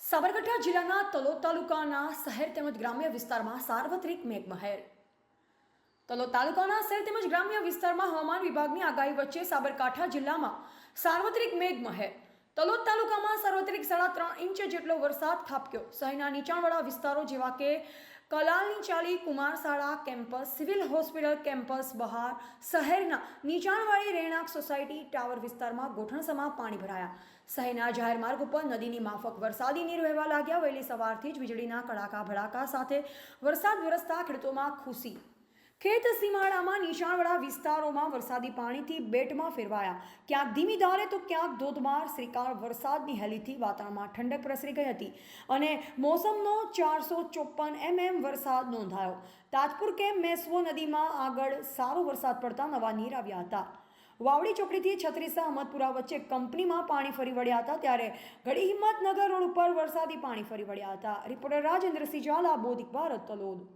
સાબરકાંઠા જિલ્લાના તલોદ તાલુકાના શહેર તેમજ ગ્રામ્ય વિસ્તારમાં સાર્વત્રિક મેઘમહેર. તલોદ તાલુકાના શહેર તેમજ ગ્રામ્ય વિસ્તારમાં હવામાન વિભાગની આગાહી વચ્ચે સાબરકાંઠા જિલ્લામાં સાર્વત્રિક મેઘમહેર. તલોદ તાલુકામાં સાર્વત્રિક 3.5 ઇંચ જેટલો વરસાદ ખાબક્યો. શહેરના નીચાણવાળા વિસ્તારો જેવા કે કલાલની ચાલી, કુમારશાળા કેમ્પસ, સિવિલ હોસ્પિટલ કેમ્પસ બહાર, શહેરના નીચાણવાળી રહેણાંક સોસાયટી, ટાવર વિસ્તારમાં ગોઠણસમાં પાણી ભરાયા. શહેરના જાહેર માર્ગ ઉપર નદીની માફક વરસાદી નીર વહેવા લાગ્યા. વહેલી સવારથી જ વીજળીના કડાકા ભડાકા સાથે વરસાદ વરસતા ખેડૂતોમાં ખુશી. ખેત સીમાડામાં નીચાણવાળા વિસ્તારોમાં વરસાદી પાણીથી બેટમાં ફેરવાયા. ક્યાંક ધીમી ધારે તો ક્યાંક ધોધમાર શ્રીકાર વરસાદની હેલીથી વાતાવરણમાં ઠંડક પ્રસરી ગઈ હતી અને મોસમનો 454 mm વરસાદ નોંધાયો. તાજપુર કેમ્પ મેસવો નદીમાં આગળ સારો વરસાદ પડતા નવા નીર આવ્યા હતા. વાવડી ચોકડીથી છત્રીસા અહમદપુરા વચ્ચે કંપનીમાં પાણી ફરી વળ્યા હતા, ત્યારે ઘડી હિંમતનગર રોડ ઉપર વરસાદી પાણી ફરી વળ્યા હતા. રિપોર્ટર રાજેન્દ્રસિંહ ઝાલા, બોધિક ભારત, તલોદ.